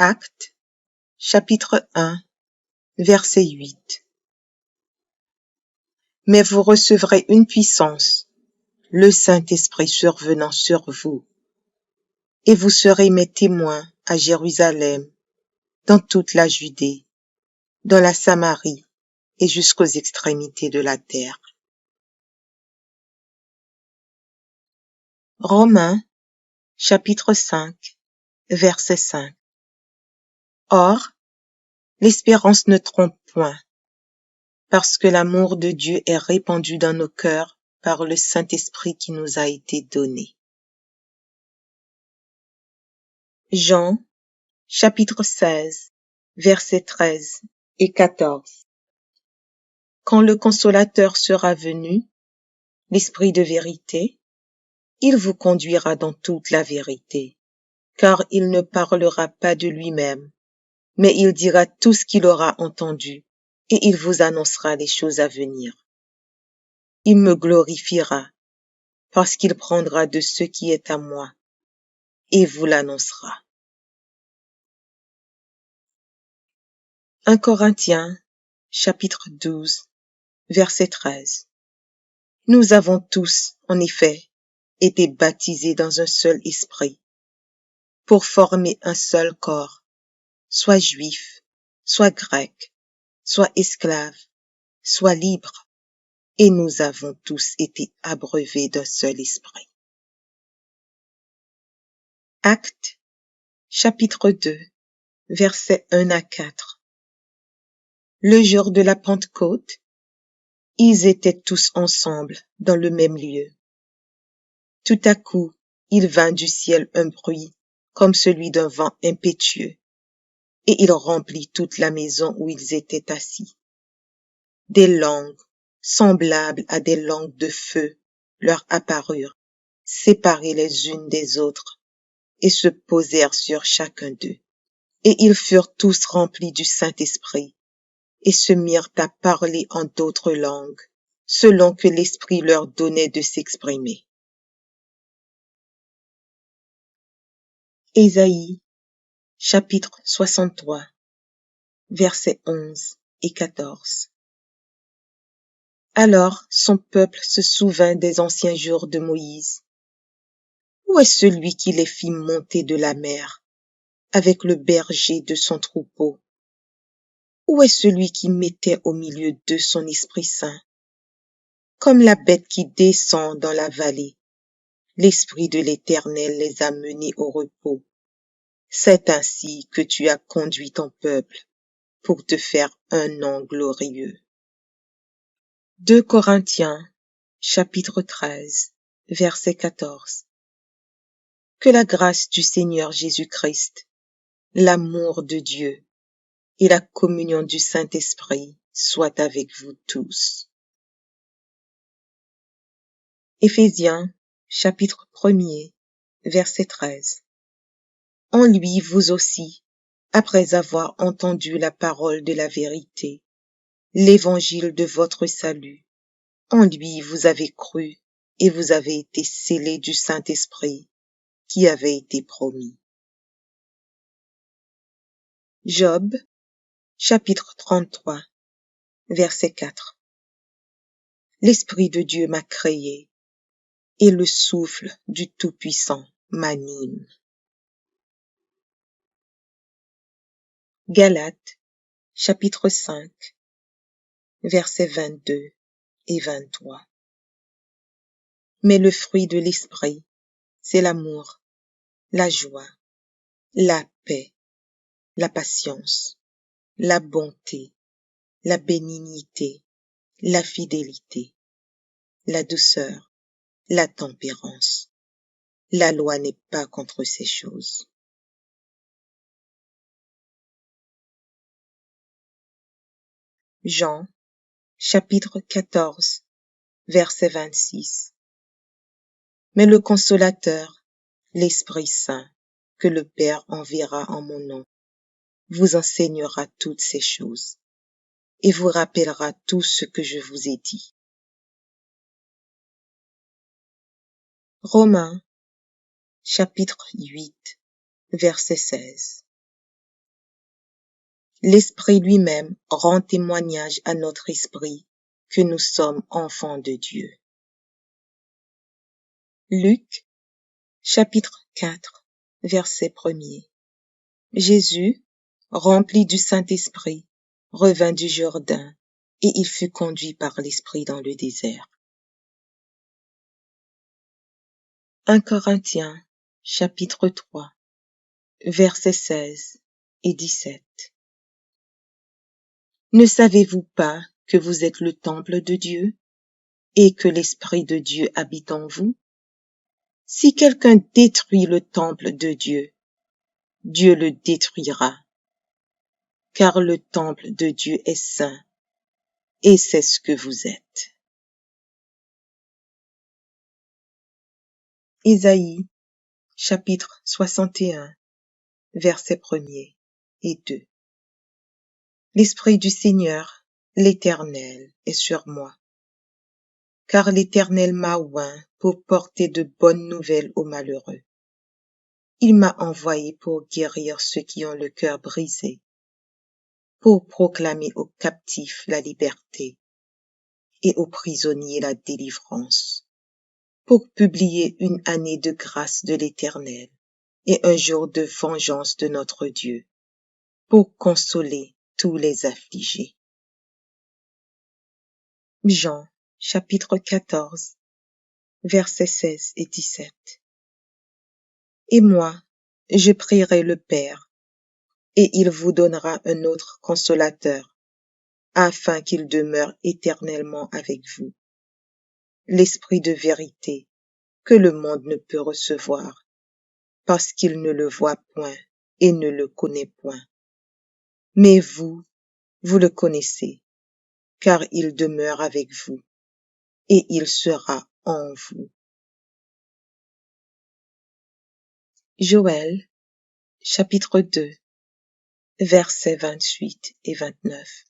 Actes, chapitre 1, verset 8. Mais vous recevrez une puissance, le Saint-Esprit survenant sur vous, et vous serez mes témoins à Jérusalem, dans toute la Judée, dans la Samarie et jusqu'aux extrémités de la terre. Romains, chapitre 5, verset 5. Or, l'espérance ne trompe point, parce que l'amour de Dieu est répandu dans nos cœurs par le Saint-Esprit qui nous a été donné. Jean, chapitre 16, versets 13 et 14. Quand le Consolateur sera venu, l'Esprit de vérité, il vous conduira dans toute la vérité, car il ne parlera pas de lui-même, mais il dira tout ce qu'il aura entendu, et il vous annoncera les choses à venir. Il me glorifiera, parce qu'il prendra de ce qui est à moi, et vous l'annoncera. 1 Corinthiens, chapitre 12, verset 13. Nous avons tous, en effet, été baptisés dans un seul esprit, pour former un seul corps, soit juif, soit grec, soit esclave, soit libre, et nous avons tous été abreuvés d'un seul esprit. Actes, chapitre 2, versets 1 à 4. Le jour de la Pentecôte, ils étaient tous ensemble dans le même lieu. Tout à coup, il vint du ciel un bruit comme celui d'un vent impétueux, et il remplit toute la maison où ils étaient assis. Des langues, semblables à des langues de feu, leur apparurent, séparées les unes des autres, et se posèrent sur chacun d'eux. Et ils furent tous remplis du Saint-Esprit, et se mirent à parler en d'autres langues, selon que l'Esprit leur donnait de s'exprimer. Ésaïe, chapitre 63, versets 11 et 14. Alors son peuple se souvint des anciens jours de Moïse. Où est celui qui les fit monter de la mer, avec le berger de son troupeau? Où est celui qui mettait au milieu d'eux son Esprit Saint? Comme la bête qui descend dans la vallée, l'Esprit de l'Éternel les a menés au repos. C'est ainsi que tu as conduit ton peuple pour te faire un nom glorieux. 2 Corinthiens, chapitre 13, verset 14. Que la grâce du Seigneur Jésus-Christ, l'amour de Dieu et la communion du Saint-Esprit soient avec vous tous. Éphésiens, chapitre 1er, verset 13. En lui, vous aussi, après avoir entendu la parole de la vérité, l'évangile de votre salut, en lui vous avez cru et vous avez été scellés du Saint-Esprit qui avait été promis. Job, chapitre 33, verset 4. L'Esprit de Dieu m'a créé, et le souffle du Tout-Puissant m'anime. Galates, chapitre 5, versets 22 et 23. Mais le fruit de l'Esprit, c'est l'amour, la joie, la paix, la patience, la bonté, la bénignité, la fidélité, la douceur, la tempérance. La loi n'est pas contre ces choses. Jean, chapitre 14, verset 26. Mais le Consolateur, l'Esprit Saint, que le Père enverra en mon nom, vous enseignera toutes ces choses et vous rappellera tout ce que je vous ai dit. Romains, chapitre 8, verset 16. l'Esprit lui-même rend témoignage à notre esprit que nous sommes enfants de Dieu. Luc, chapitre 4, verset 1er. Jésus, rempli du Saint-Esprit, revint du Jourdain, et il fut conduit par l'Esprit dans le désert. 1 Corinthiens, chapitre 3, versets 16 et 17. Ne savez-vous pas que vous êtes le temple de Dieu et que l'Esprit de Dieu habite en vous? Si quelqu'un détruit le temple de Dieu, Dieu le détruira, car le temple de Dieu est saint, et c'est ce que vous êtes. Isaïe, chapitre 61, versets 1er et 2. L'Esprit du Seigneur, l'Éternel, est sur moi, car l'Éternel m'a oint pour porter de bonnes nouvelles aux malheureux. Il m'a envoyé pour guérir ceux qui ont le cœur brisé, pour proclamer aux captifs la liberté et aux prisonniers la délivrance, pour publier une année de grâce de l'Éternel et un jour de vengeance de notre Dieu, pour consoler tous les affligés. Jean, chapitre 14, versets 16 et 17. Et moi, je prierai le Père, et il vous donnera un autre consolateur, afin qu'il demeure éternellement avec vous. L'Esprit de vérité, que le monde ne peut recevoir, parce qu'il ne le voit point et ne le connaît point. Mais vous, vous le connaissez, car il demeure avec vous, et il sera en vous. Joël, chapitre 2, versets 28 et 29.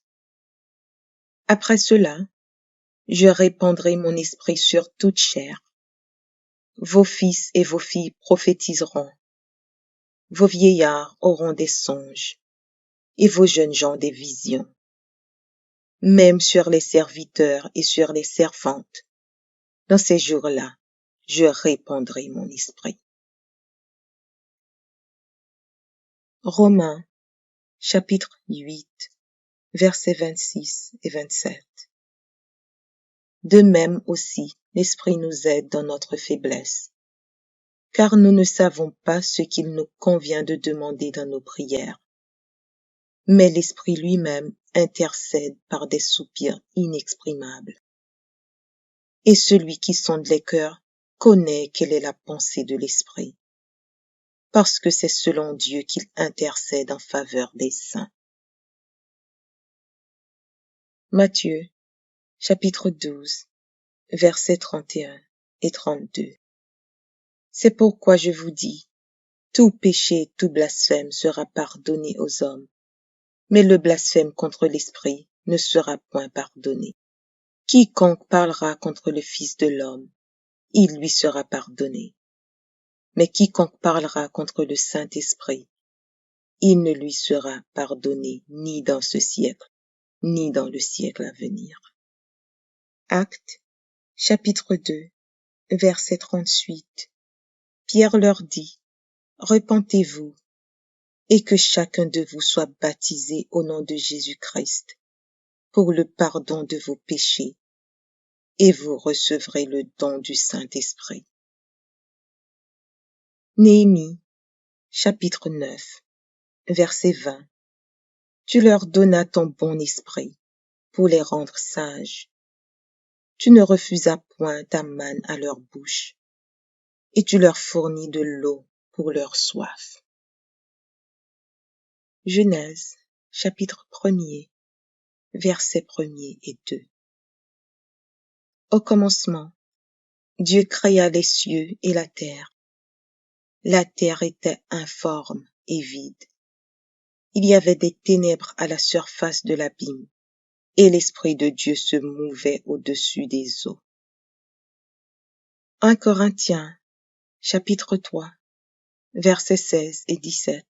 Après cela, je répandrai mon esprit sur toute chair. Vos fils et vos filles prophétiseront. Vos vieillards auront des songes, et vos jeunes gens des visions. Même sur les serviteurs et sur les servantes, dans ces jours-là, je répandrai mon esprit. Romains, chapitre 8, versets 26 et 27. De même aussi, l'Esprit nous aide dans notre faiblesse, car nous ne savons pas ce qu'il nous convient de demander dans nos prières. Mais l'Esprit lui-même intercède par des soupirs inexprimables. Et celui qui sonde les cœurs connaît quelle est la pensée de l'Esprit, parce que c'est selon Dieu qu'il intercède en faveur des saints. Matthieu, chapitre 12, versets 31 et 32. C'est pourquoi je vous dis, tout péché, tout blasphème sera pardonné aux hommes, mais le blasphème contre l'Esprit ne sera point pardonné. Quiconque parlera contre le Fils de l'homme, il lui sera pardonné. Mais quiconque parlera contre le Saint-Esprit, il ne lui sera pardonné ni dans ce siècle, ni dans le siècle à venir. Actes, chapitre 2, verset 38. Pierre leur dit, repentez-vous, et que chacun de vous soit baptisé au nom de Jésus-Christ, pour le pardon de vos péchés, et vous recevrez le don du Saint-Esprit. Néhémie, chapitre 9, verset 20. Tu leur donnas ton bon esprit pour les rendre sages. Tu ne refusas point ta manne à leur bouche, et tu leur fournis de l'eau pour leur soif. Genèse, chapitre 1er, versets 1er et 2. Au commencement, Dieu créa les cieux et la terre. La terre était informe et vide. Il y avait des ténèbres à la surface de l'abîme, et l'Esprit de Dieu se mouvait au-dessus des eaux. 1 Corinthiens, chapitre 3, versets 16 et 17.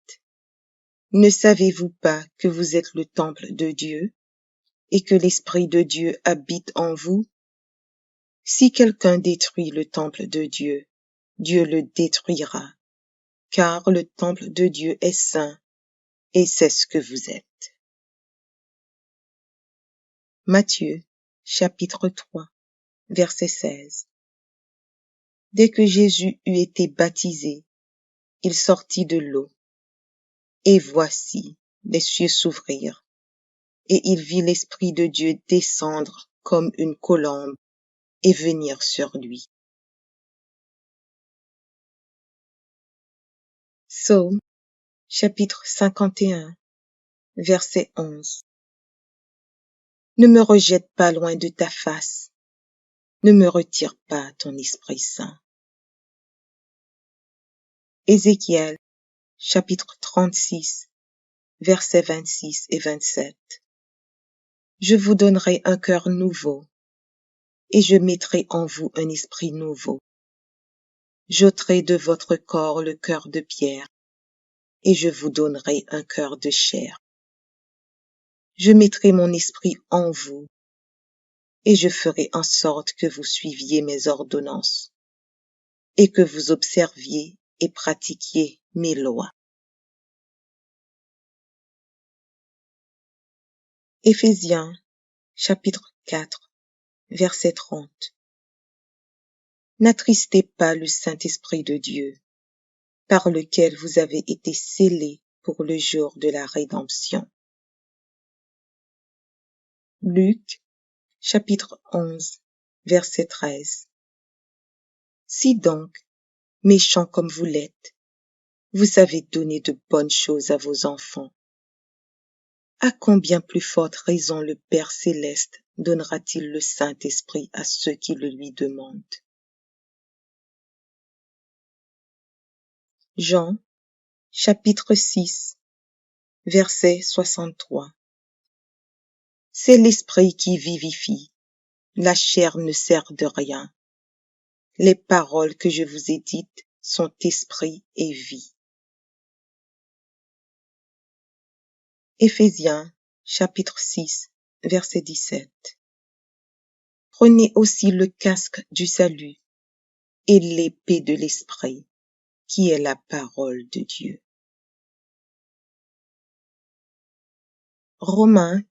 Ne savez-vous pas que vous êtes le temple de Dieu et que l'Esprit de Dieu habite en vous? Si quelqu'un détruit le temple de Dieu, Dieu le détruira, car le temple de Dieu est saint et c'est ce que vous êtes. Matthieu, chapitre 3, verset 16. Dès que Jésus eut été baptisé, il sortit de l'eau. Et voici, les cieux s'ouvrirent, et il vit l'Esprit de Dieu descendre comme une colombe et venir sur lui. Psaume, chapitre 51, verset 11. Ne me rejette pas loin de ta face, ne me retire pas ton Esprit Saint. Ézéchiel, chapitre 36, versets 26 et 27. Je vous donnerai un cœur nouveau, et je mettrai en vous un esprit nouveau. J'ôterai de votre corps le cœur de pierre, et je vous donnerai un cœur de chair. Je mettrai mon esprit en vous, et je ferai en sorte que vous suiviez mes ordonnances, et que vous observiez et pratiquiez mes lois. Éphésiens, chapitre 4, verset 30. N'attristez pas le Saint-Esprit de Dieu, par lequel vous avez été scellés pour le jour de la rédemption. Luc, chapitre 11, verset 13. Si donc, méchants comme vous l'êtes, vous savez donner de bonnes choses à vos enfants, à combien plus forte raison le Père céleste donnera-t-il le Saint-Esprit à ceux qui le lui demandent? Jean, chapitre 6, verset 63. C'est l'Esprit qui vivifie, la chair ne sert de rien. Les paroles que je vous ai dites sont esprit et vie. Éphésiens, chapitre 6, verset 17. Prenez aussi le casque du salut et l'épée de l'esprit, qui est la parole de Dieu. Romains,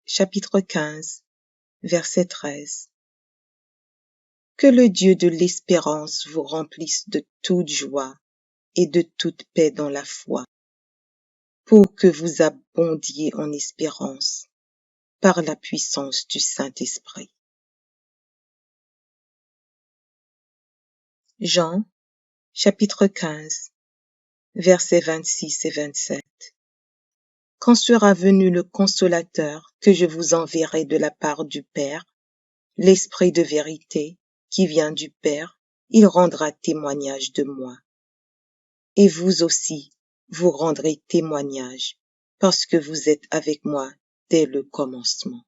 chapitre 15, verset 13. Que le Dieu de l'espérance vous remplisse de toute joie et de toute paix dans la foi, pour que vous abondiez en espérance par la puissance du Saint-Esprit. Jean, chapitre 15, versets 26 et 27. Quand sera venu le Consolateur que je vous enverrai de la part du Père, l'Esprit de vérité qui vient du Père, il rendra témoignage de moi. Et vous aussi, vous rendrez témoignage, parce que vous êtes avec moi dès le commencement.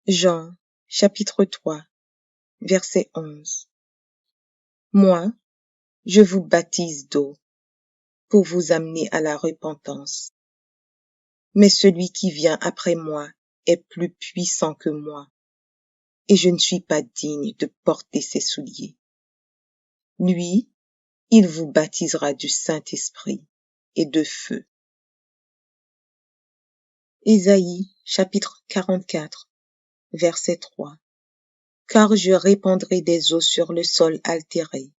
Jean, chapitre 3, verset 11. Moi, je vous baptise d'eau pour vous amener à la repentance. Mais celui qui vient après moi est plus puissant que moi, et je ne suis pas digne de porter ses souliers. Lui, il vous baptisera du Saint-Esprit et de feu. Ésaïe, chapitre 44, verset 3. Car je répandrai des eaux sur le sol altéré,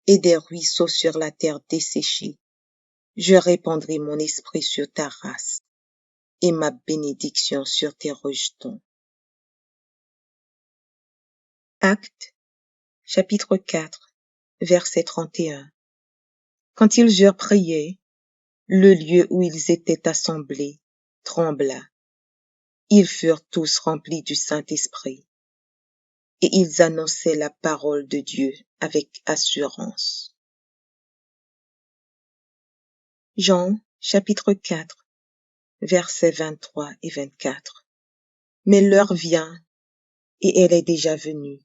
et des ruisseaux sur la terre desséchée. Je répandrai mon esprit sur ta race, et ma bénédiction sur tes rejetons. Actes, chapitre 4, verset 31. Quand ils eurent prié, le lieu où ils étaient assemblés trembla. Ils furent tous remplis du Saint-Esprit, et ils annonçaient la parole de Dieu avec assurance. Jean, chapitre 4, versets 23 et 24. Mais l'heure vient, et elle est déjà venue,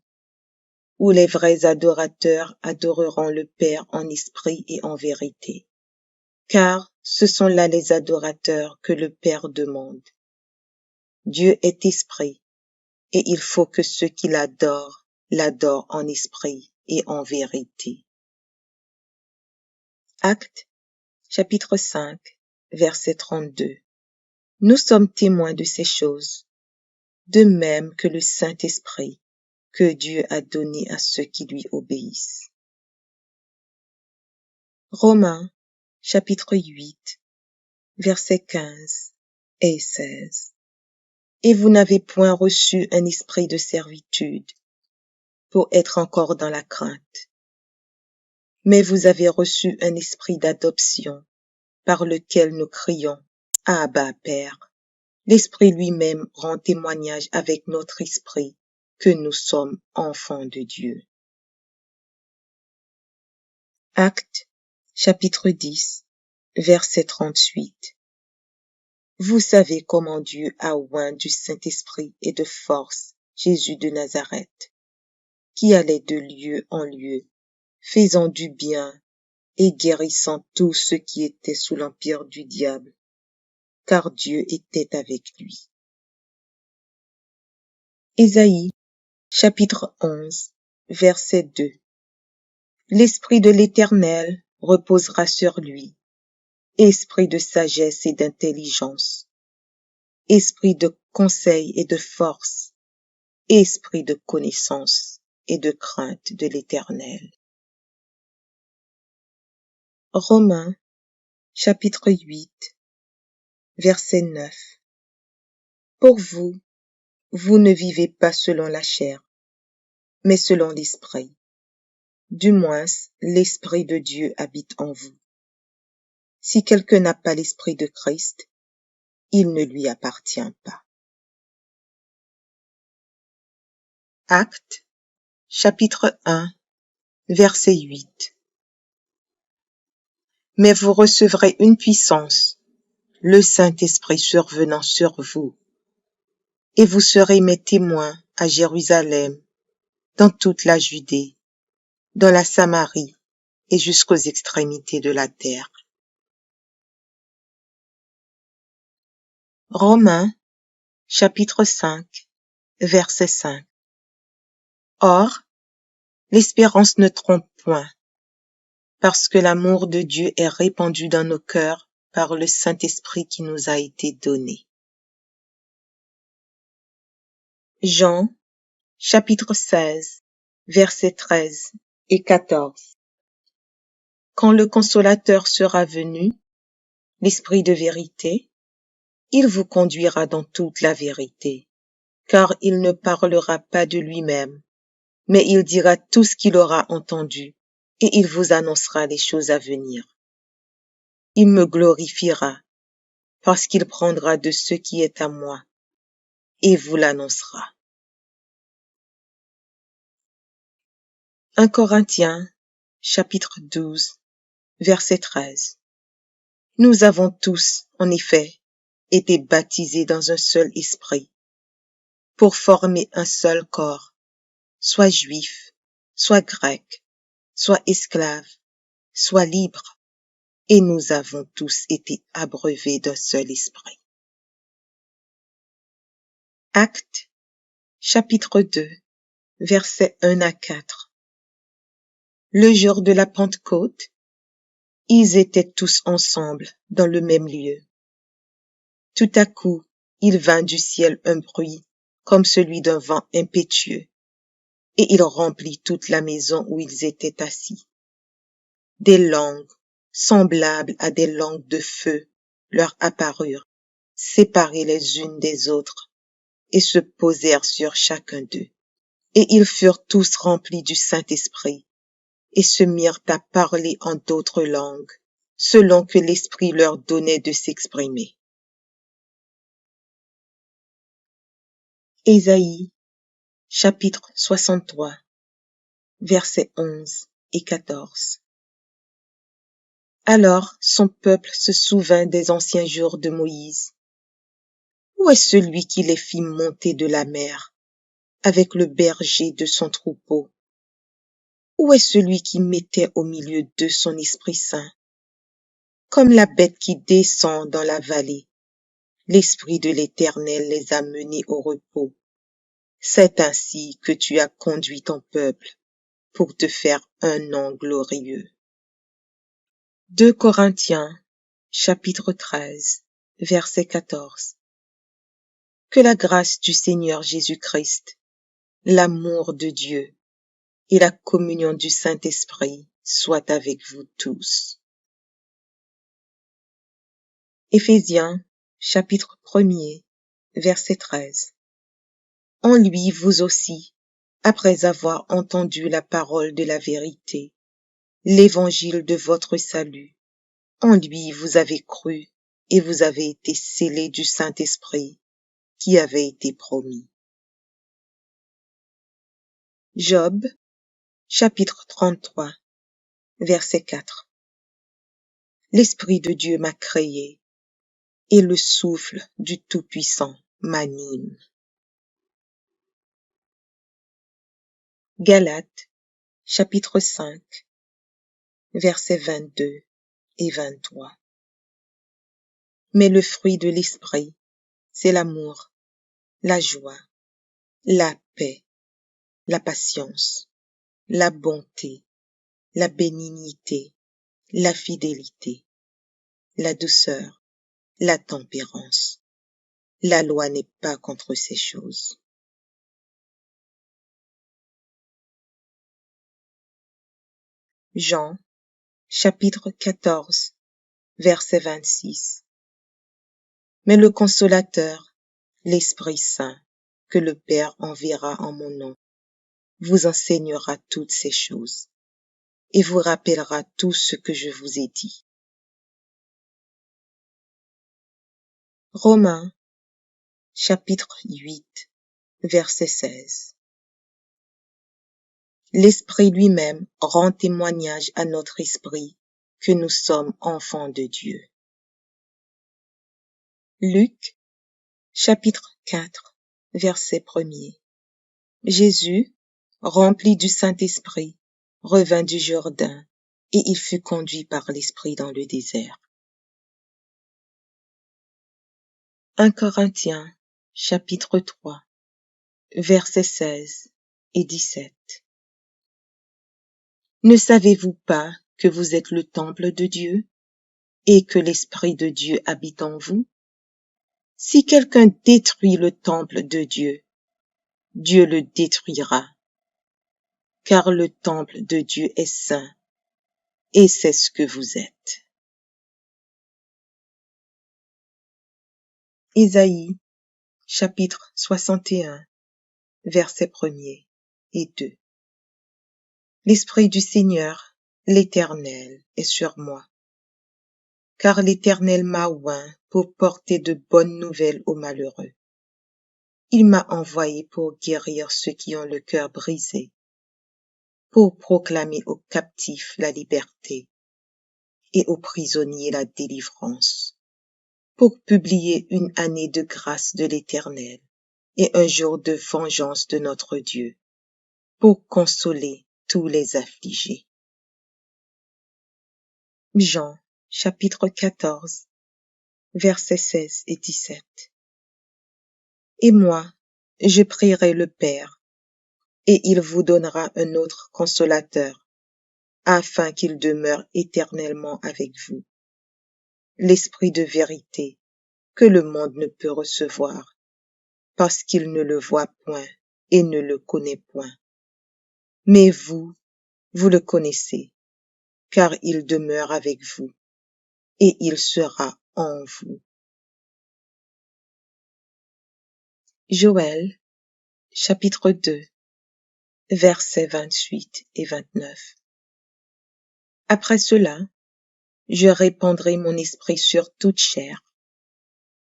où les vrais adorateurs adoreront le Père en esprit et en vérité, car ce sont là les adorateurs que le Père demande. Dieu est esprit, et il faut que ceux qui l'adorent en esprit et en vérité. Actes, chapitre 5, verset 32. Nous sommes témoins de ces choses, de même que le Saint-Esprit que Dieu a donné à ceux qui lui obéissent. Romains, chapitre 8, versets 15 et 16. Et vous n'avez point reçu un esprit de servitude pour être encore dans la crainte, mais vous avez reçu un esprit d'adoption par lequel nous crions « Abba, Père ». L'Esprit lui-même rend témoignage avec notre esprit que nous sommes enfants de Dieu. Actes, chapitre 10, verset 38. Vous savez comment Dieu a oint du Saint-Esprit et de force Jésus de Nazareth, qui allait de lieu en lieu, faisant du bien et guérissant tous ceux qui étaient sous l'empire du diable, car Dieu était avec lui. Ésaïe, chapitre 11, verset 2. L'Esprit de l'Éternel reposera sur lui, esprit de sagesse et d'intelligence, esprit de conseil et de force, esprit de connaissance et de crainte de l'Éternel. Romains, chapitre 8, verset 9. Pour vous, vous ne vivez pas selon la chair, mais selon l'Esprit. Du moins, l'Esprit de Dieu habite en vous. Si quelqu'un n'a pas l'Esprit de Christ, il ne lui appartient pas. Actes, chapitre 1, verset 8. Mais vous recevrez une puissance, le Saint-Esprit survenant sur vous, et vous serez mes témoins à Jérusalem, dans toute la Judée, dans la Samarie et jusqu'aux extrémités de la terre. Romains, chapitre 5, verset 5. Or, l'espérance ne trompe point, parce que l'amour de Dieu est répandu dans nos cœurs par le Saint-Esprit qui nous a été donné. Jean, chapitre 16, versets 13 et 14. Quand le Consolateur sera venu, l'Esprit de vérité, il vous conduira dans toute la vérité, car il ne parlera pas de lui-même, mais il dira tout ce qu'il aura entendu, et il vous annoncera les choses à venir. Il me glorifiera, parce qu'il prendra de ce qui est à moi, et vous l'annoncera. 1 Corinthiens, chapitre 12, verset 13. Nous avons tous, en effet, été baptisés dans un seul esprit, pour former un seul corps, soit juif, soit grec, soit esclave, soit libre, et nous avons tous été abreuvés d'un seul esprit. Actes, chapitre 2, versets 1 à 4. Le jour de la Pentecôte, ils étaient tous ensemble dans le même lieu. Tout à coup, il vint du ciel un bruit comme celui d'un vent impétueux, et il remplit toute la maison où ils étaient assis. Des langues, semblables à des langues de feu, leur apparurent, séparées les unes des autres, et se posèrent sur chacun d'eux. Et ils furent tous remplis du Saint-Esprit, et se mirent à parler en d'autres langues, selon que l'Esprit leur donnait de s'exprimer. Ésaïe, chapitre 63, versets 11 et 14. Alors son peuple se souvint des anciens jours de Moïse. Où est celui qui les fit monter de la mer, avec le berger de son troupeau? Où est celui qui mettait au milieu d'eux son Esprit Saint? Comme la bête qui descend dans la vallée, l'Esprit de l'Éternel les a menés au repos. C'est ainsi que tu as conduit ton peuple pour te faire un nom glorieux. 2 Corinthiens, chapitre 13, verset 14. Que la grâce du Seigneur Jésus-Christ, l'amour de Dieu et la communion du Saint-Esprit soient avec vous tous. Éphésiens, chapitre 1er, verset 13. En lui, vous aussi, après avoir entendu la parole de la vérité, l'évangile de votre salut, en lui vous avez cru et vous avez été scellés du Saint-Esprit qui avait été promis. Job, chapitre 33, verset 4. L'Esprit de Dieu m'a créé et le souffle du Tout-Puissant m'anime. Galates, chapitre 5, versets 22 et 23. Mais le fruit de l'Esprit, c'est l'amour, la joie, la paix, la patience, la bonté, la bénignité, la fidélité, la douceur, la tempérance. La loi n'est pas contre ces choses. Jean, chapitre 14, verset 26. Mais le Consolateur, l'Esprit Saint, que le Père enverra en mon nom, vous enseignera toutes ces choses et vous rappellera tout ce que je vous ai dit. Romains, chapitre 8, verset 16. L'Esprit lui-même rend témoignage à notre esprit que nous sommes enfants de Dieu. Luc, chapitre 4, verset 1er. Jésus, rempli du Saint-Esprit, revint du Jourdain et il fut conduit par l'Esprit dans le désert. 1 Corinthiens, chapitre 3, versets 16 et 17. Ne savez-vous pas que vous êtes le temple de Dieu et que l'Esprit de Dieu habite en vous? Si quelqu'un détruit le temple de Dieu, Dieu le détruira, car le temple de Dieu est saint, et c'est ce que vous êtes. Isaïe, chapitre 61, versets 1er et 2. L'Esprit du Seigneur, l'Éternel, est sur moi, car l'Éternel m'a oint pour porter de bonnes nouvelles aux malheureux. Il m'a envoyé pour guérir ceux qui ont le cœur brisé, pour proclamer aux captifs la liberté et aux prisonniers la délivrance, pour publier une année de grâce de l'Éternel et un jour de vengeance de notre Dieu, pour consoler tous les affligés. Jean, chapitre 14, versets 16 et 17. Et moi, je prierai le Père, et il vous donnera un autre consolateur, afin qu'il demeure éternellement avec vous. L'Esprit de vérité, que le monde ne peut recevoir, parce qu'il ne le voit point et ne le connaît point. Mais vous, vous le connaissez, car il demeure avec vous, et il sera en vous. Joël, chapitre 2, versets 28 et 29. Après cela, je répandrai mon esprit sur toute chair.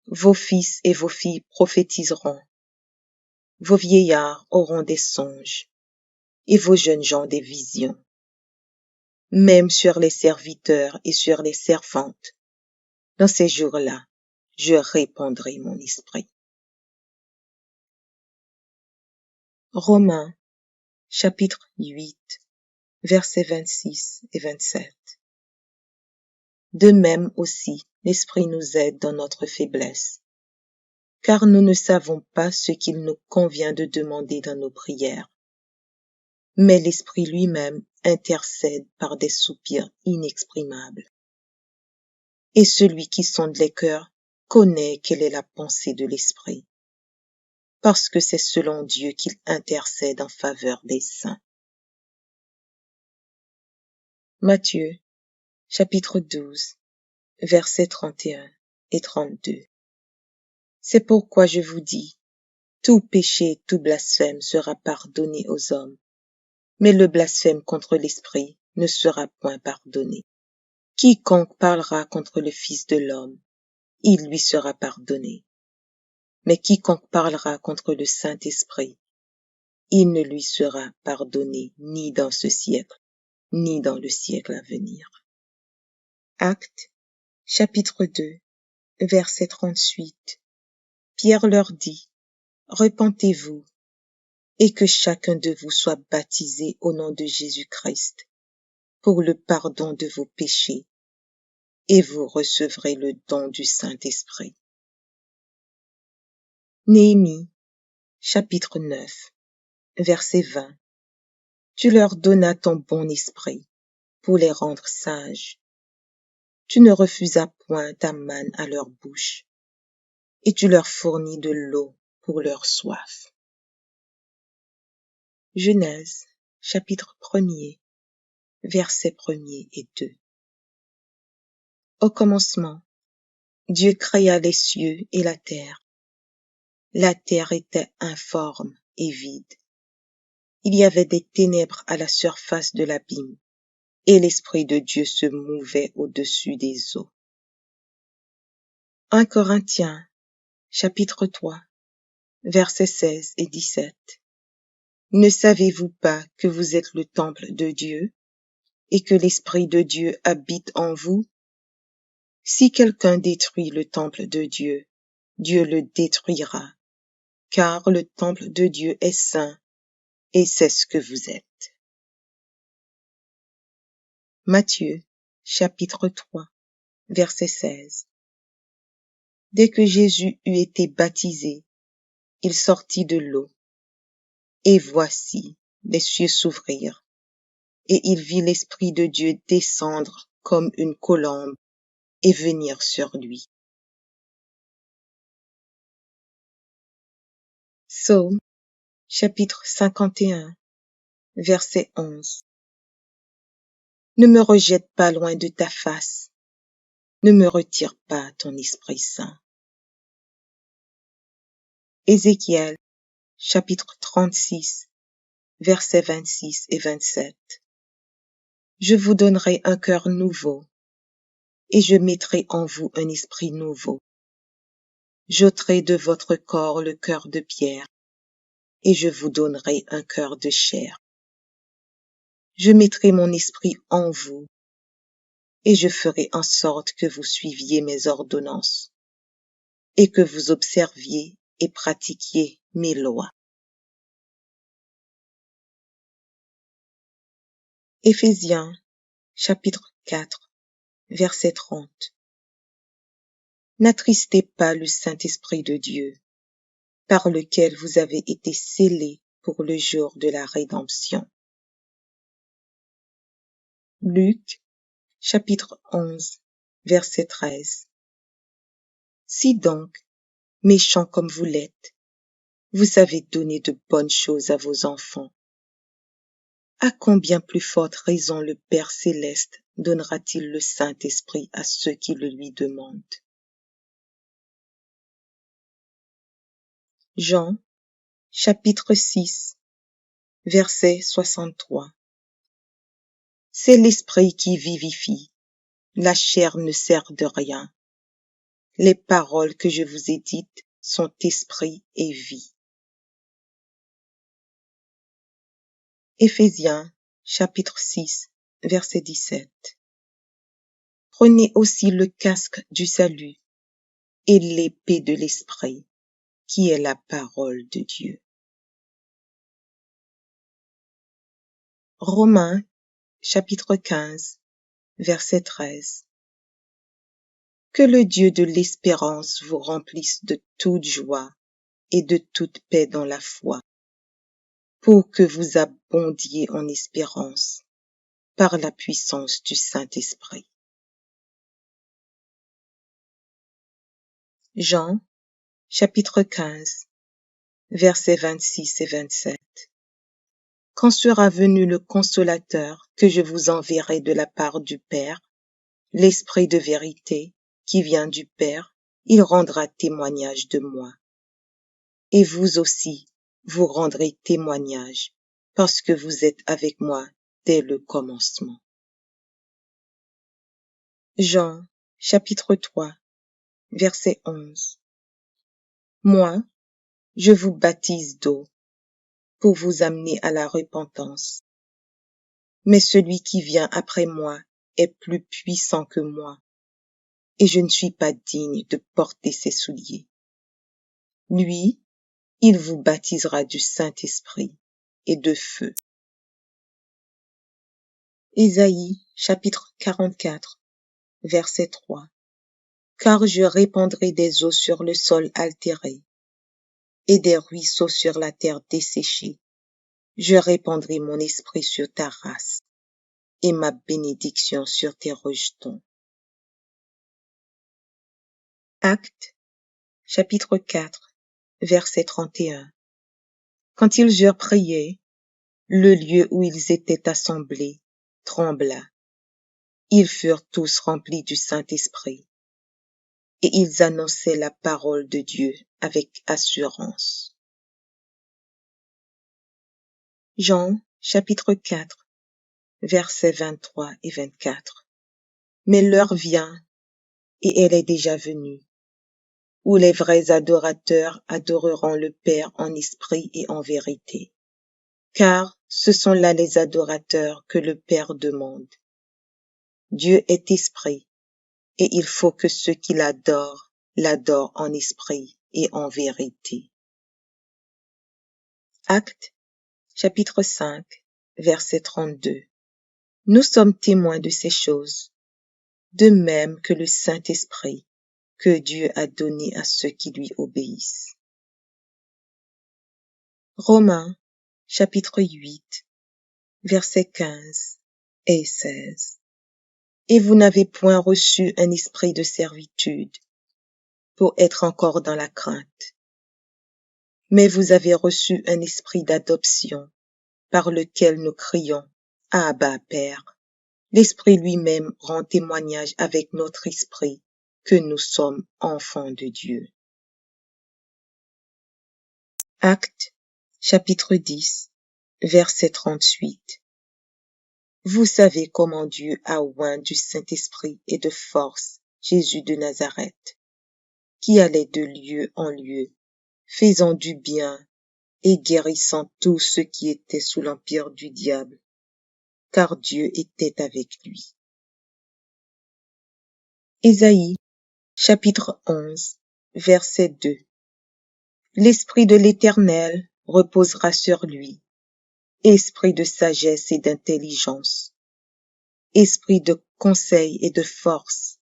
Vos fils et vos filles prophétiseront. Vos vieillards auront des songes, et vos jeunes gens des visions. Même sur les serviteurs et sur les servantes, dans ces jours-là, je répandrai mon esprit. Romains, chapitre 8, versets 26 et 27. De même aussi, l'Esprit nous aide dans notre faiblesse, car nous ne savons pas ce qu'il nous convient de demander dans nos prières. Mais l'Esprit lui-même intercède par des soupirs inexprimables. Et celui qui sonde les cœurs connaît quelle est la pensée de l'Esprit, parce que c'est selon Dieu qu'il intercède en faveur des saints. Matthieu, chapitre 12, versets 31 et 32. C'est pourquoi je vous dis, tout péché et tout blasphème sera pardonné aux hommes, mais le blasphème contre l'Esprit ne sera point pardonné. Quiconque parlera contre le Fils de l'homme, il lui sera pardonné. Mais quiconque parlera contre le Saint-Esprit, il ne lui sera pardonné ni dans ce siècle, ni dans le siècle à venir. Actes, chapitre 2, verset 38. Pierre leur dit, repentez-vous, et que chacun de vous soit baptisé au nom de Jésus-Christ, pour le pardon de vos péchés, et vous recevrez le don du Saint-Esprit. Néhémie, chapitre 9, verset 20. Tu leur donnas ton bon esprit pour les rendre sages. Tu ne refusas point ta manne à leur bouche, et tu leur fournis de l'eau pour leur soif. Genèse, chapitre 1er, versets 1er et 2. Au commencement, Dieu créa les cieux et la terre. La terre était informe et vide. Il y avait des ténèbres à la surface de l'abîme, et l'Esprit de Dieu se mouvait au-dessus des eaux. 1 Corinthiens, chapitre 3, versets 16 et 17. Ne savez-vous pas que vous êtes le temple de Dieu, et que l'Esprit de Dieu habite en vous? Si quelqu'un détruit le temple de Dieu, Dieu le détruira, car le temple de Dieu est saint, et c'est ce que vous êtes. Matthieu, chapitre 3, verset 16. Dès que Jésus eut été baptisé, il sortit de l'eau. Et voici, les cieux s'ouvrirent, et il vit l'Esprit de Dieu descendre comme une colombe et venir sur lui. Psaume, chapitre 51, verset 11. Ne me rejette pas loin de ta face, ne me retire pas ton Esprit Saint. Ézéchiel, chapitre 36, versets 26 et 27. Je vous donnerai un cœur nouveau, et je mettrai en vous un esprit nouveau. J'ôterai de votre corps le cœur de pierre, et je vous donnerai un cœur de chair. Je mettrai mon esprit en vous, et je ferai en sorte que vous suiviez mes ordonnances, et que vous observiez et pratiquiez mes lois. Éphésiens, chapitre 4, verset 30. N'attristez pas le Saint-Esprit de Dieu, par lequel vous avez été scellés pour le jour de la rédemption. Luc, chapitre 11, verset 13. Si donc, méchants comme vous l'êtes, vous savez donner de bonnes choses à vos enfants, à combien plus forte raison le Père céleste donnera-t-il le Saint-Esprit à ceux qui le lui demandent? Jean, chapitre 6, verset 63. C'est l'Esprit qui vivifie, la chair ne sert de rien. Les paroles que je vous ai dites sont esprit et vie. Éphésiens, chapitre 6, verset 17. Prenez aussi le casque du salut et l'épée de l'Esprit, qui est la parole de Dieu. Romains, chapitre 15, verset 13. Que le Dieu de l'espérance vous remplisse de toute joie et de toute paix dans la foi, pour que vous abondiez en espérance par la puissance du Saint-Esprit. Jean, chapitre 15, versets 26 et 27. Quand sera venu le Consolateur que je vous enverrai de la part du Père, l'Esprit de vérité qui vient du Père, il rendra témoignage de moi. Et vous aussi, vous rendrez témoignage, parce que vous êtes avec moi dès le commencement. Jean, chapitre 3, verset 11. Moi, je vous baptise d'eau pour vous amener à la repentance. Mais celui qui vient après moi est plus puissant que moi, et je ne suis pas digne de porter ses souliers. Lui, il vous baptisera du Saint-Esprit et de feu. Ésaïe, chapitre 44, verset 3. Car je répandrai des eaux sur le sol altéré et des ruisseaux sur la terre desséchée. Je répandrai mon esprit sur ta race et ma bénédiction sur tes rejetons. Actes, chapitre 4, verset 31. Quand ils eurent prié, le lieu où ils étaient assemblés trembla. Ils furent tous remplis du Saint-Esprit et ils annonçaient la parole de Dieu avec assurance. Jean, chapitre 4, versets 23 et 24. Mais l'heure vient, et elle est déjà venue, où les vrais adorateurs adoreront le Père en esprit et en vérité. Car ce sont là les adorateurs que le Père demande. Dieu est esprit, et il faut que ceux qui l'adorent en esprit et en vérité. Actes, chapitre 5, verset 32. Nous sommes témoins de ces choses, de même que le Saint-Esprit que Dieu a donné à ceux qui lui obéissent. Romains, chapitre 8, versets 15 et 16. Et vous n'avez point reçu un esprit de servitude pour être encore dans la crainte, mais vous avez reçu un esprit d'adoption par lequel nous crions « Abba, Père ». L'Esprit lui-même rend témoignage avec notre esprit que nous sommes enfants de Dieu. Actes, chapitre 10, verset 38. Vous savez comment Dieu a oint du Saint-Esprit et de force Jésus de Nazareth, qui allait de lieu en lieu, faisant du bien et guérissant tous ceux qui étaient sous l'empire du diable, car Dieu était avec lui. Ésaïe, chapitre 11, verset 2. L'Esprit de l'Éternel reposera sur lui, esprit de sagesse et d'intelligence, esprit de conseil et de force,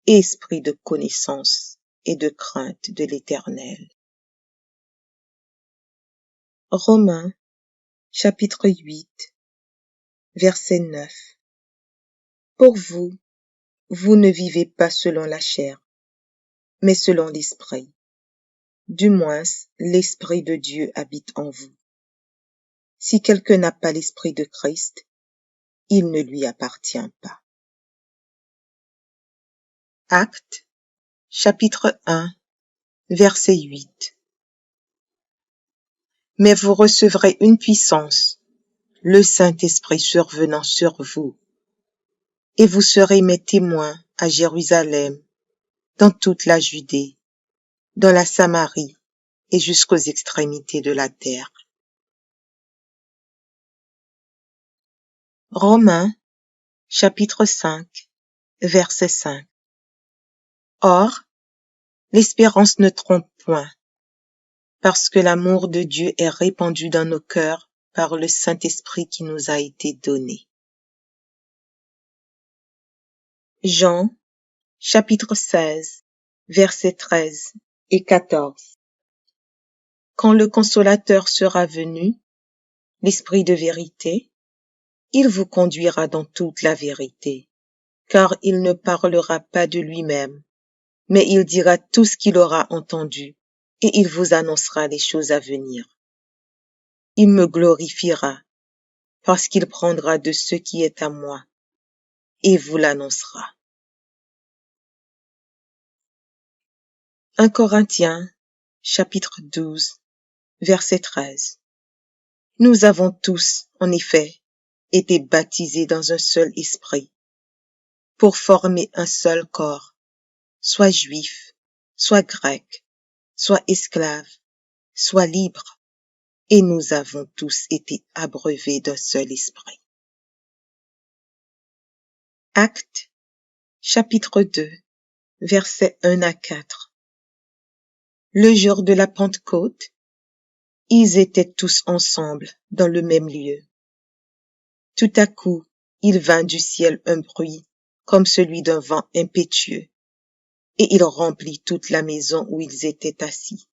esprit de connaissance et de crainte de l'Éternel. Romains, chapitre 8, verset 9. Pour vous, vous ne vivez pas selon la chair, mais selon l'Esprit. Du moins, l'Esprit de Dieu habite en vous. Si quelqu'un n'a pas l'Esprit de Christ, il ne lui appartient pas. Actes, chapitre 1, verset 8. Mais vous recevrez une puissance, le Saint-Esprit survenant sur vous, et vous serez mes témoins à Jérusalem, dans toute la Judée, dans la Samarie et jusqu'aux extrémités de la terre. Romains, chapitre 5, verset 5. Or, l'espérance ne trompe point, parce que l'amour de Dieu est répandu dans nos cœurs par le Saint-Esprit qui nous a été donné. Jean, chapitre 16, versets 13 et 14. Quand le Consolateur sera venu, l'Esprit de vérité, il vous conduira dans toute la vérité, car il ne parlera pas de lui-même, mais il dira tout ce qu'il aura entendu, et il vous annoncera les choses à venir. Il me glorifiera, parce qu'il prendra de ce qui est à moi, et vous l'annoncera. 1 Corinthiens, chapitre 12, verset 13. Nous avons tous, en effet, été baptisés dans un seul esprit, pour former un seul corps, soit juif, soit grec, soit esclave, soit libre, et nous avons tous été abreuvés d'un seul esprit. Actes, chapitre 2, versets 1 à 4. Le jour de la Pentecôte, ils étaient tous ensemble dans le même lieu. Tout à coup, il vint du ciel un bruit comme celui d'un vent impétueux, et il remplit toute la maison où ils étaient assis.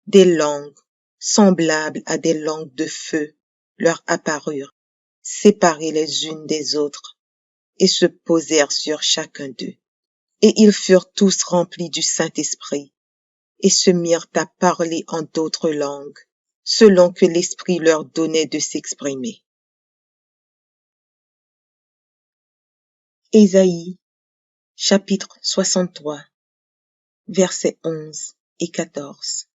Des langues, semblables à des langues de feu, leur apparurent, séparées les unes des autres, et se posèrent sur chacun d'eux. Et ils furent tous remplis du Saint-Esprit, et se mirent à parler en d'autres langues, selon que l'Esprit leur donnait de s'exprimer. Ésaïe, chapitre 63, versets 11 et 14.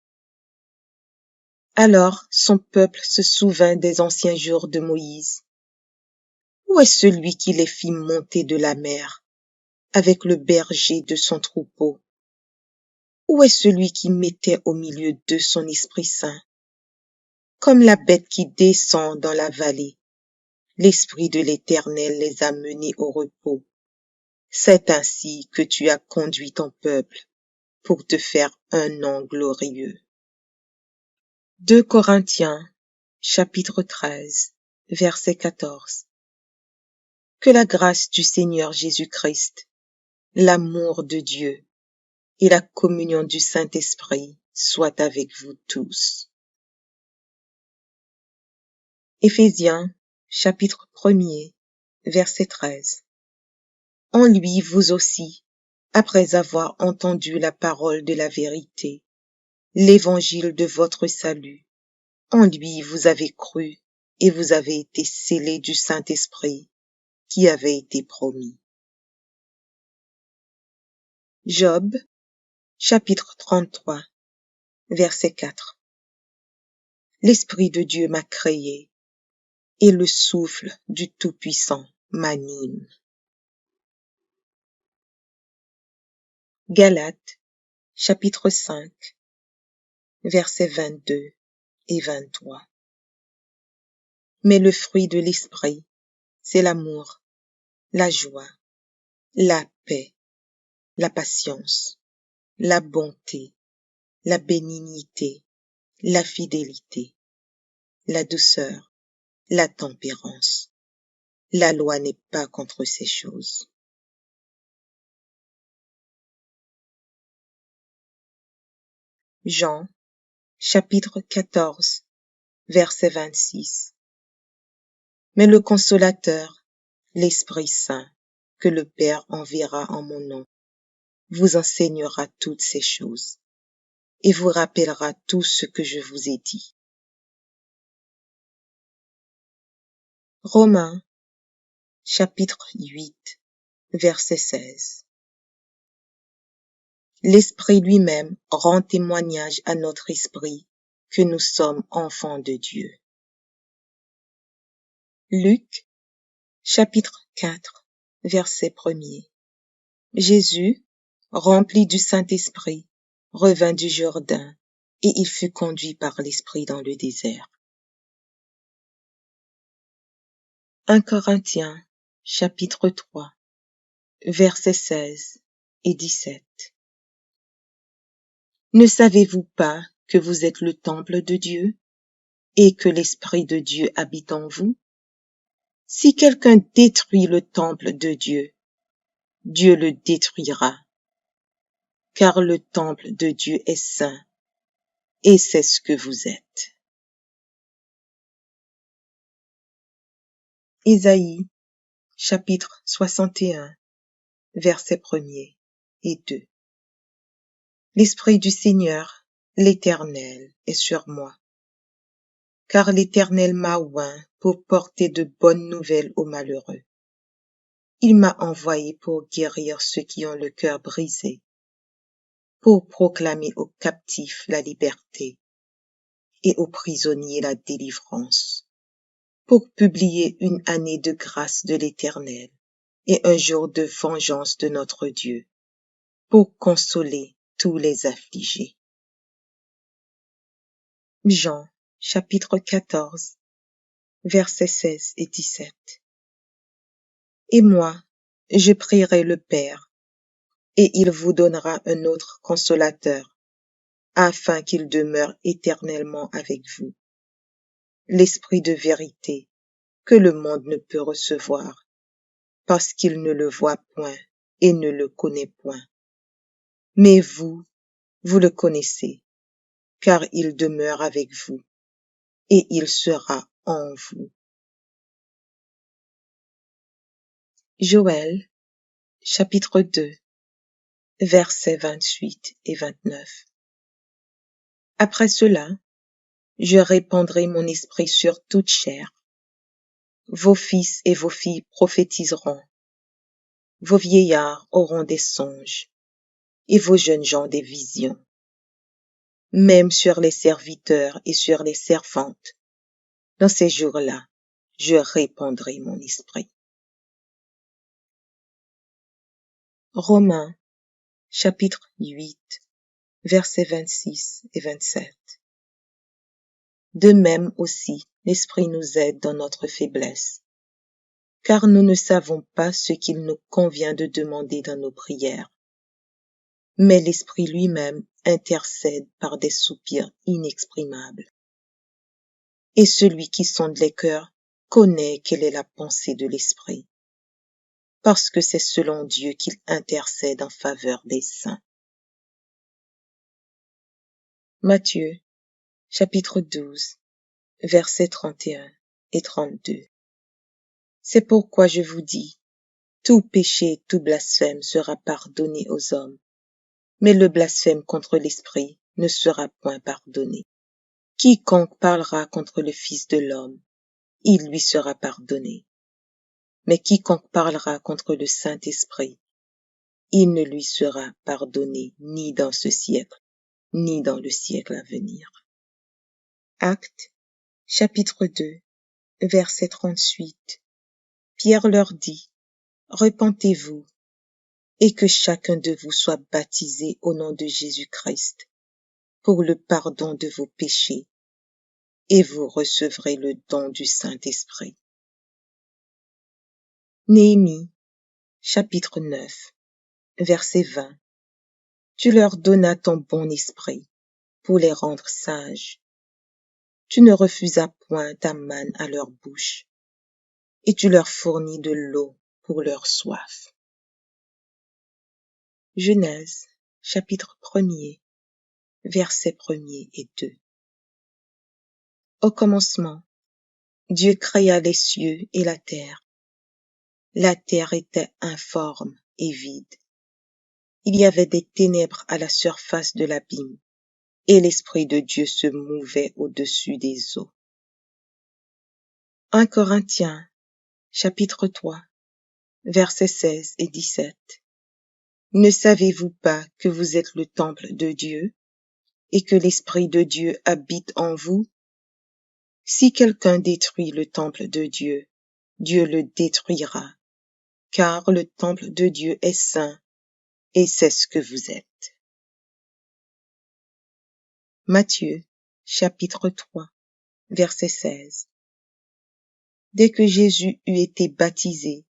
Alors son peuple se souvint des anciens jours de Moïse. Où est celui qui les fit monter de la mer, avec le berger de son troupeau? Où est celui qui mettait au milieu d'eux son Esprit Saint? Comme la bête qui descend dans la vallée, l'Esprit de l'Éternel les a menés au repos. C'est ainsi que tu as conduit ton peuple pour te faire un nom glorieux. 2 Corinthiens, chapitre 13, verset 14. Que la grâce du Seigneur Jésus-Christ, l'amour de Dieu et la communion du Saint-Esprit soient avec vous tous. Éphésiens, chapitre 1er, verset 13. En lui, vous aussi, après avoir entendu la parole de la vérité, l'évangile de votre salut, en lui vous avez cru et vous avez été scellés du Saint-Esprit qui avait été promis. Job, chapitre 33, verset 4. L'Esprit de Dieu m'a créé, et le souffle du Tout-Puissant m'anime. Galates, chapitre 5, versets 22 et 23. Mais le fruit de l'Esprit, c'est l'amour, la joie, la paix, la patience, la bonté, la bénignité, la fidélité, la douceur, la tempérance. La loi n'est pas contre ces choses. Jean, chapitre 14, verset 26. Mais le Consolateur, l'Esprit Saint, que le Père enverra en mon nom, vous enseignera toutes ces choses et vous rappellera tout ce que je vous ai dit. Romains, chapitre 8, verset 16. L'Esprit lui-même rend témoignage à notre esprit que nous sommes enfants de Dieu. Luc, chapitre 4, verset 1er. Jésus, rempli du Saint-Esprit, revint du Jourdain, et il fut conduit par l'Esprit dans le désert. 1 Corinthiens, chapitre 3, versets 16 et 17. Ne savez-vous pas que vous êtes le temple de Dieu et que l'Esprit de Dieu habite en vous? Si quelqu'un détruit le temple de Dieu, Dieu le détruira, car le temple de Dieu est saint, et c'est ce que vous êtes. Isaïe, chapitre 61, versets 1er et 2. L'Esprit du Seigneur, l'Éternel, est sur moi, car l'Éternel m'a oint pour porter de bonnes nouvelles aux malheureux. Il m'a envoyé pour guérir ceux qui ont le cœur brisé, pour proclamer aux captifs la liberté et aux prisonniers la délivrance, pour publier une année de grâce de l'Éternel et un jour de vengeance de notre Dieu, pour consoler tous les affligés. Jean, chapitre 14, versets 16 et 17. Et moi, je prierai le Père, et il vous donnera un autre consolateur, afin qu'il demeure éternellement avec vous. L'Esprit de vérité, que le monde ne peut recevoir, parce qu'il ne le voit point et ne le connaît point. Mais vous, vous le connaissez, car il demeure avec vous, et il sera en vous. Joël, chapitre 2, versets 28 et 29. Après cela, je répandrai mon esprit sur toute chair. Vos fils et vos filles prophétiseront. Vos vieillards auront des songes, et vos jeunes gens des visions. Même sur les serviteurs et sur les servantes, dans ces jours-là, je répandrai mon esprit. Romains, chapitre 8, versets 26 et 27. De même aussi, l'Esprit nous aide dans notre faiblesse, car nous ne savons pas ce qu'il nous convient de demander dans nos prières. Mais l'Esprit lui-même intercède par des soupirs inexprimables. Et celui qui sonde les cœurs connaît quelle est la pensée de l'Esprit, parce que c'est selon Dieu qu'il intercède en faveur des saints. Matthieu, chapitre 12, versets 31 et 32. C'est pourquoi je vous dis, tout péché et tout blasphème sera pardonné aux hommes, mais le blasphème contre l'Esprit ne sera point pardonné. Quiconque parlera contre le Fils de l'homme, il lui sera pardonné. Mais quiconque parlera contre le Saint-Esprit, il ne lui sera pardonné ni dans ce siècle, ni dans le siècle à venir. Actes, chapitre 2, verset 38. Pierre leur dit, repentez-vous, et que chacun de vous soit baptisé au nom de Jésus-Christ, pour le pardon de vos péchés, et vous recevrez le don du Saint-Esprit. Néhémie, chapitre 9, verset 20. Tu leur donnas ton bon esprit pour les rendre sages. Tu ne refusas point ta manne à leur bouche, et tu leur fournis de l'eau pour leur soif. Genèse, chapitre 1er, versets 1er et 2. Au commencement, Dieu créa les cieux et la terre. La terre était informe et vide. Il y avait des ténèbres à la surface de l'abîme, et l'Esprit de Dieu se mouvait au-dessus des eaux. 1 Corinthiens, chapitre 3, versets 16 et 17. Ne savez-vous pas que vous êtes le temple de Dieu, et que l'Esprit de Dieu habite en vous? Si quelqu'un détruit le temple de Dieu, Dieu le détruira, car le temple de Dieu est saint, et c'est ce que vous êtes. Matthieu, chapitre 3, verset 16. Dès que Jésus eut été baptisé,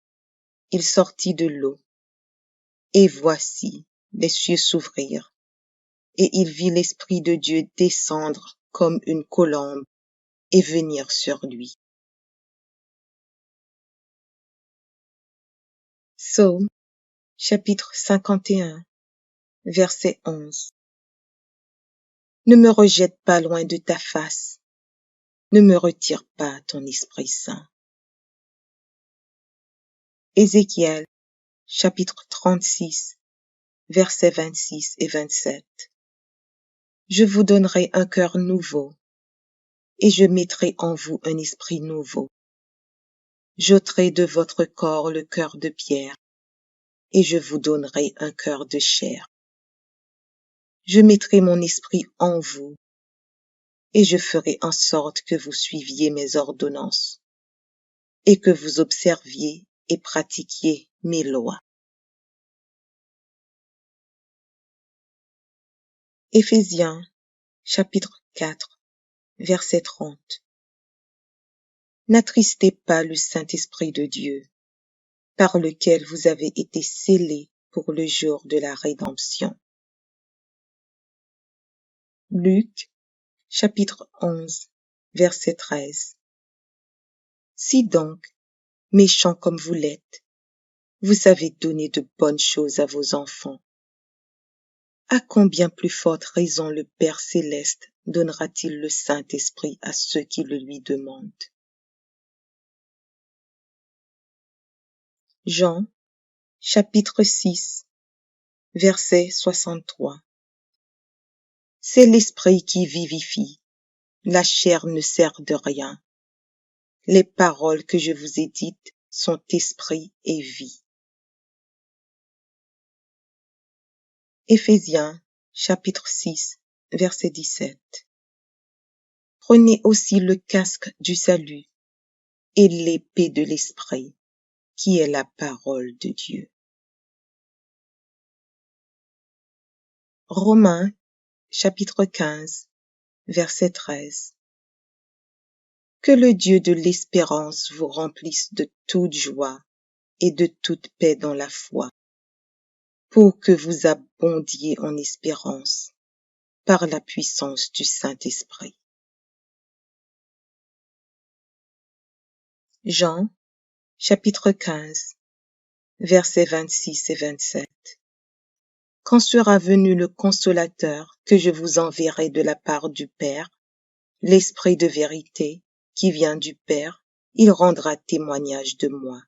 il sortit de l'eau. Et voici, les cieux s'ouvrirent, et il vit l'Esprit de Dieu descendre comme une colombe et venir sur lui. Psaume, chapitre 51, verset 11. Ne me rejette pas loin de ta face, ne me retire pas ton Esprit Saint. Ézéchiel, chapitre 36, versets 26 et 27. Je vous donnerai un cœur nouveau, et je mettrai en vous un esprit nouveau. J'ôterai de votre corps le cœur de pierre, et je vous donnerai un cœur de chair. Je mettrai mon esprit en vous, et je ferai en sorte que vous suiviez mes ordonnances, et que vous observiez et pratiquiez mes lois. Éphésiens, chapitre 4, verset 30. N'attristez pas le Saint-Esprit de Dieu, par lequel vous avez été scellés pour le jour de la rédemption. Luc, chapitre 11, verset 13. Si donc, méchants comme vous l'êtes, vous savez donner de bonnes choses à vos enfants, à combien plus forte raison le Père céleste donnera-t-il le Saint-Esprit à ceux qui le lui demandent? Jean, chapitre 6, verset 63. C'est l'Esprit qui vivifie, la chair ne sert de rien. Les paroles que je vous ai dites sont esprit et vie. Éphésiens, chapitre 6, verset 17. Prenez aussi le casque du salut et l'épée de l'Esprit, qui est la parole de Dieu. Romains, chapitre 15, verset 13. Que le Dieu de l'espérance vous remplisse de toute joie et de toute paix dans la foi, pour que vous abondiez en espérance par la puissance du Saint-Esprit. Jean, chapitre 15, versets 26 et 27. Quand sera venu le Consolateur que je vous enverrai de la part du Père, l'Esprit de vérité qui vient du Père, il rendra témoignage de moi.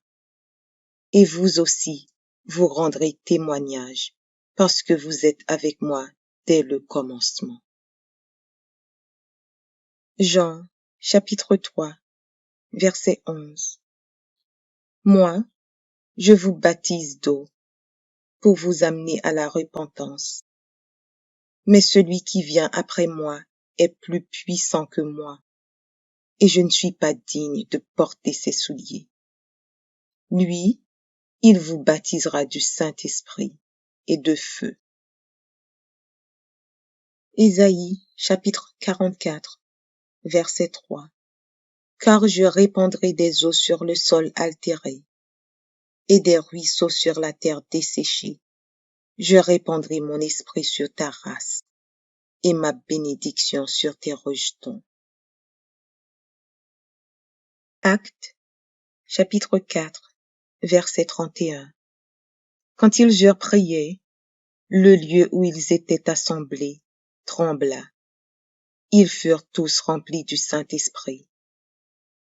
Et vous aussi, vous rendrez témoignage, parce que vous êtes avec moi dès le commencement. Jean, chapitre 3, verset 11. Moi, je vous baptise d'eau pour vous amener à la repentance. Mais celui qui vient après moi est plus puissant que moi, et je ne suis pas digne de porter ses souliers. Lui, il vous baptisera du Saint-Esprit et de feu. Ésaïe, chapitre 44, verset 3. Car je répandrai des eaux sur le sol altéré, et des ruisseaux sur la terre desséchée. Je répandrai mon esprit sur ta race, et ma bénédiction sur tes rejetons. Actes, chapitre 4, verset 31. Quand ils eurent prié, le lieu où ils étaient assemblés trembla. Ils furent tous remplis du Saint-Esprit,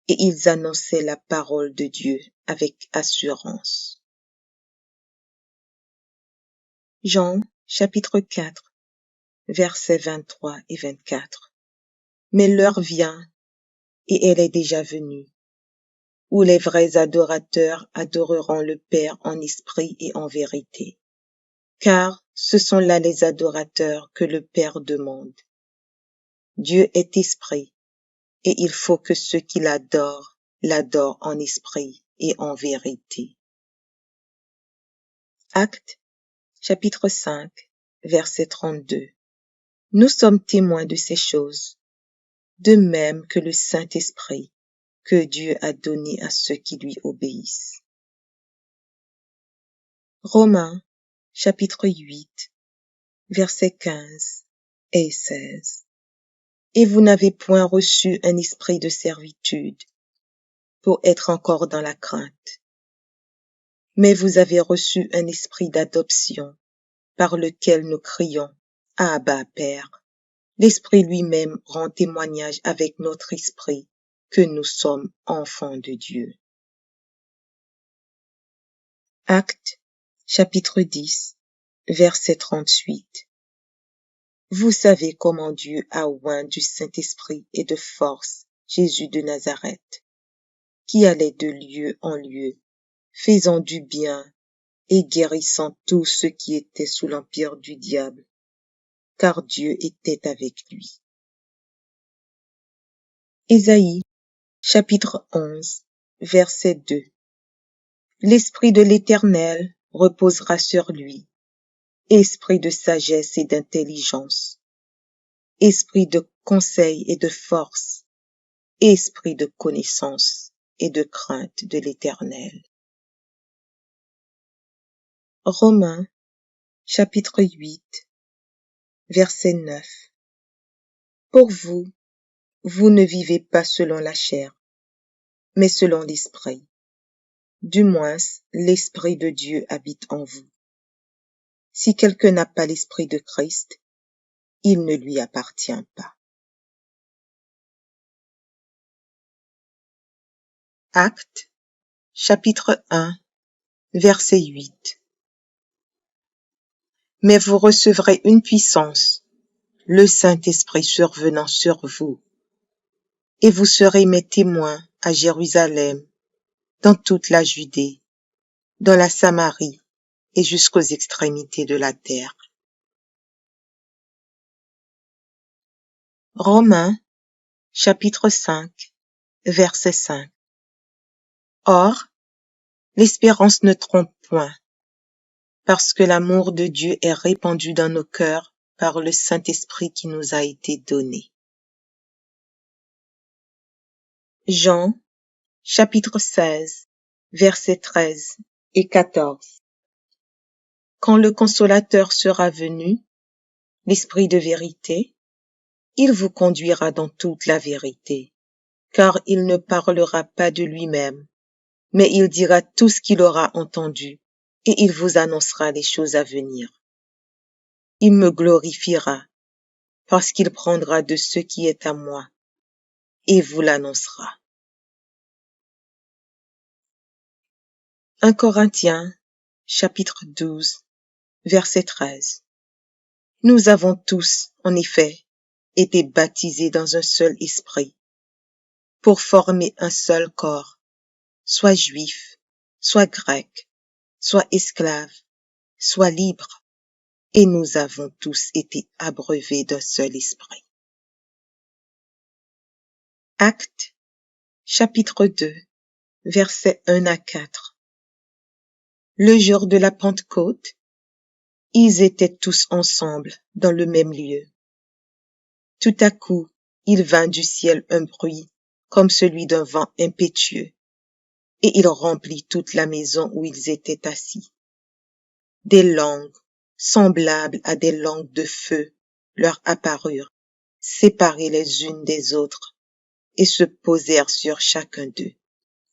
et ils annonçaient la parole de Dieu avec assurance. Jean, chapitre 4, versets 23 et 24. Mais l'heure vient, et elle est déjà venue, où les vrais adorateurs adoreront le Père en esprit et en vérité. Car ce sont là les adorateurs que le Père demande. Dieu est esprit, et il faut que ceux qui l'adorent en esprit et en vérité. Actes, chapitre 5, verset 32. Nous sommes témoins de ces choses, de même que le Saint-Esprit que Dieu a donné à ceux qui lui obéissent. Romains, chapitre 8, versets 15 et 16. Et vous n'avez point reçu un esprit de servitude pour être encore dans la crainte, mais vous avez reçu un esprit d'adoption par lequel nous crions « Abba, Père ». L'Esprit lui-même rend témoignage avec notre esprit que nous sommes enfants de Dieu. Actes, chapitre 10, verset 38. Vous savez comment Dieu a oint du Saint-Esprit et de force Jésus de Nazareth, qui allait de lieu en lieu, faisant du bien et guérissant tous ceux qui étaient sous l'empire du diable, car Dieu était avec lui. Ésaïe, chapitre 11, verset 2. L'Esprit de l'Éternel reposera sur lui, esprit de sagesse et d'intelligence, esprit de conseil et de force, esprit de connaissance et de crainte de l'Éternel. Romains, chapitre 8, verset 9. Pour vous, vous ne vivez pas selon la chair, mais selon l'Esprit. Du moins, l'Esprit de Dieu habite en vous. Si quelqu'un n'a pas l'Esprit de Christ, il ne lui appartient pas. Actes, chapitre 1, verset 8. Mais vous recevrez une puissance, le Saint-Esprit survenant sur vous, et vous serez mes témoins à Jérusalem, dans toute la Judée, dans la Samarie et jusqu'aux extrémités de la terre. Romains, chapitre 5, verset 5. Or, l'espérance ne trompe point, parce que l'amour de Dieu est répandu dans nos cœurs par le Saint-Esprit qui nous a été donné. Jean, chapitre 16, versets 13 et 14. Quand le Consolateur sera venu, l'Esprit de vérité, il vous conduira dans toute la vérité, car il ne parlera pas de lui-même, mais il dira tout ce qu'il aura entendu, et il vous annoncera les choses à venir. Il me glorifiera, parce qu'il prendra de ce qui est à moi, et vous l'annoncera. 1 Corinthiens, chapitre 12, verset 13. Nous avons tous, en effet, été baptisés dans un seul esprit, pour former un seul corps, soit juif, soit grec, soit esclave, soit libre, et nous avons tous été abreuvés d'un seul esprit. Actes, chapitre 2, versets 1 à 4. Le jour de la Pentecôte, ils étaient tous ensemble dans le même lieu. Tout à coup, il vint du ciel un bruit comme celui d'un vent impétueux, et il remplit toute la maison où ils étaient assis. Des langues, semblables à des langues de feu, leur apparurent, séparées les unes des autres, et se posèrent sur chacun d'eux.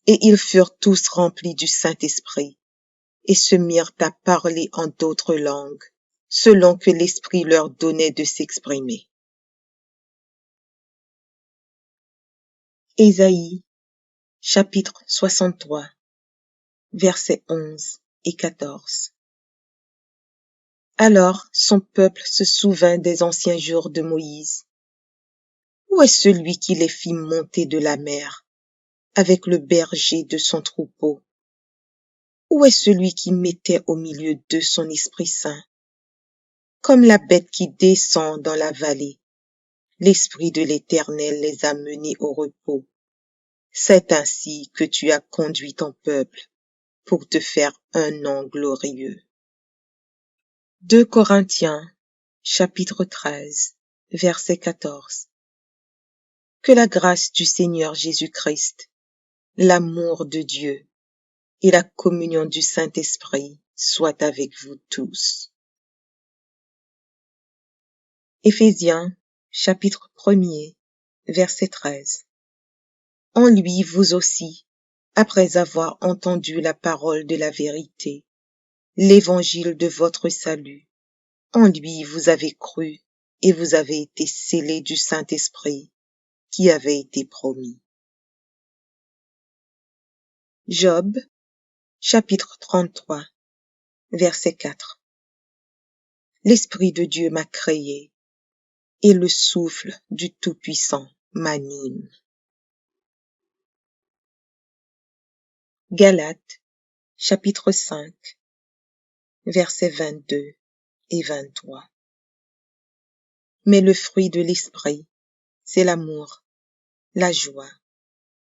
Et ils furent tous remplis du Saint-Esprit, et se mirent à parler en d'autres langues, selon que l'Esprit leur donnait de s'exprimer. Ésaïe, chapitre 63, versets 11 et 14. Alors son peuple se souvint des anciens jours de Moïse. Où est celui qui les fit monter de la mer, avec le berger de son troupeau? Où est celui qui mettait au milieu d'eux son Esprit Saint? Comme la bête qui descend dans la vallée, l'Esprit de l'Éternel les a menés au repos. C'est ainsi que tu as conduit ton peuple pour te faire un nom glorieux. 2 Corinthiens, chapitre 13, verset 14. Que la grâce du Seigneur Jésus-Christ, l'amour de Dieu et la communion du Saint-Esprit soient avec vous tous. Éphésiens, chapitre 1er, verset 13. En lui, vous aussi, après avoir entendu la parole de la vérité, l'évangile de votre salut. En lui vous avez cru et vous avez été scellés du Saint-Esprit qui avait été promis. Job, chapitre 33, verset 4. L'Esprit de Dieu m'a créé et le souffle du Tout-Puissant m'anime. Galates, chapitre 5, versets 22 et 23. Mais le fruit de l'Esprit, c'est l'amour, la joie,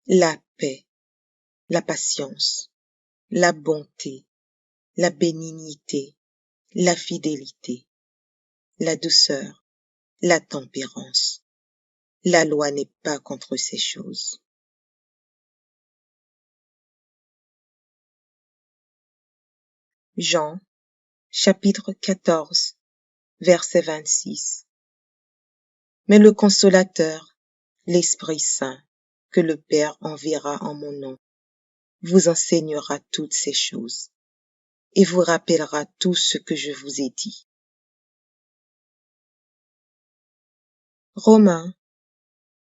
la paix, la patience, la bonté, la bénignité, la fidélité, la douceur, la tempérance. La loi n'est pas contre ces choses. Jean, chapitre 14, verset 26. Mais le Consolateur, l'Esprit Saint, que le Père enverra en mon nom, vous enseignera toutes ces choses et vous rappellera tout ce que je vous ai dit. Romains,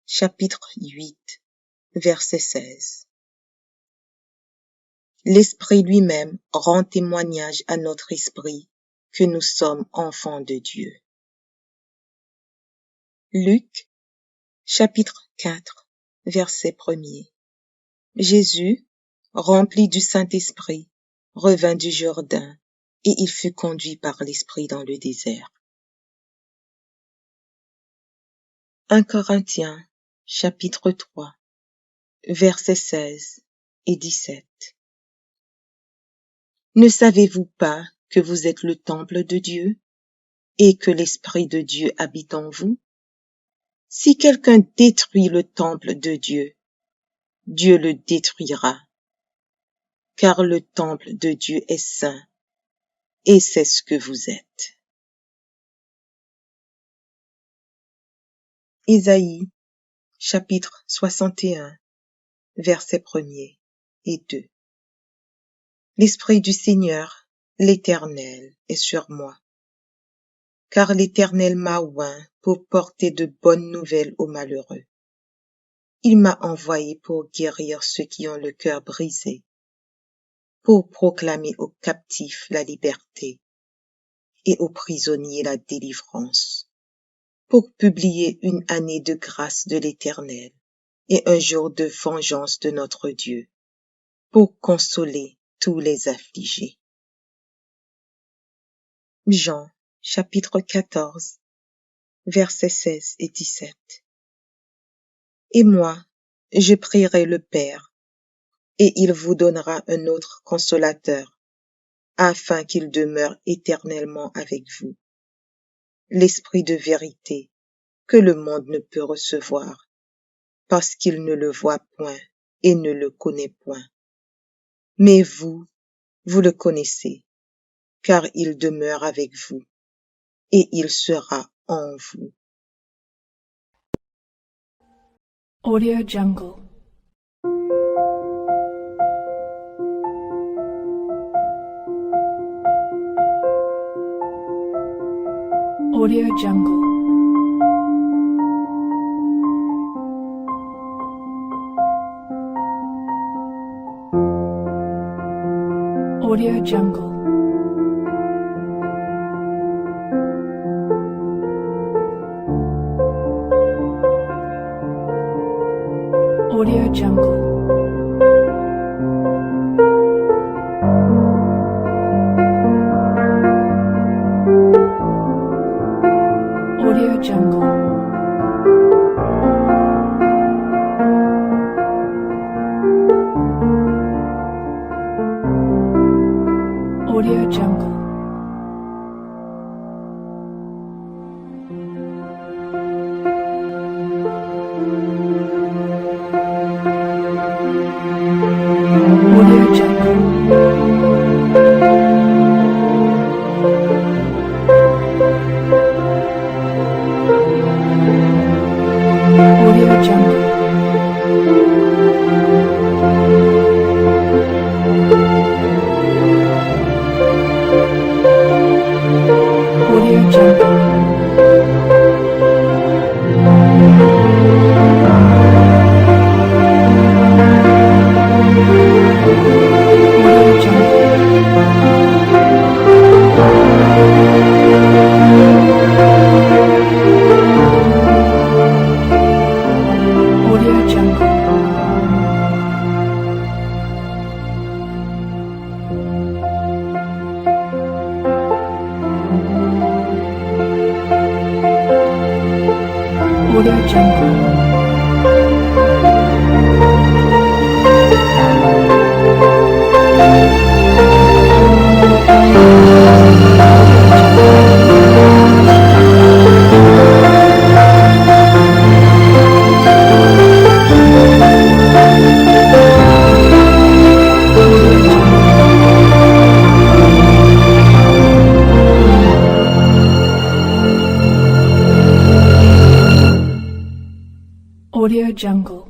chapitre 8, verset 16. L'Esprit lui-même rend témoignage à notre esprit que nous sommes enfants de Dieu. Luc, chapitre 4, verset 1er. Jésus, rempli du Saint-Esprit, revint du Jourdain et il fut conduit par l'Esprit dans le désert. 1 Corinthiens, chapitre 3, versets 16 et 17. Ne savez-vous pas que vous êtes le temple de Dieu et que l'Esprit de Dieu habite en vous? Si quelqu'un détruit le temple de Dieu, Dieu le détruira, car le temple de Dieu est saint, et c'est ce que vous êtes. Isaïe, chapitre 61, versets 1er et 2. L'Esprit du Seigneur, l'Éternel, est sur moi, car l'Éternel m'a oint pour porter de bonnes nouvelles aux malheureux. Il m'a envoyé pour guérir ceux qui ont le cœur brisé, pour proclamer aux captifs la liberté et aux prisonniers la délivrance, pour publier une année de grâce de l'Éternel et un jour de vengeance de notre Dieu, pour consoler tous les affligés. Jean, chapitre 14, versets 16 et 17. Et moi, je prierai le Père, et il vous donnera un autre consolateur, afin qu'il demeure éternellement avec vous. L'Esprit de vérité, que le monde ne peut recevoir, parce qu'il ne le voit point et ne le connaît point. Mais vous, vous le connaissez, car il demeure avec vous, et il sera en vous. Audio Jungle. Audio Jungle. Audio Jungle. Audio Jungle. Audio Jungle. Audio Jungle. Audio Jungle. Audio Jungle. Audio Jungle. Audio Jungle.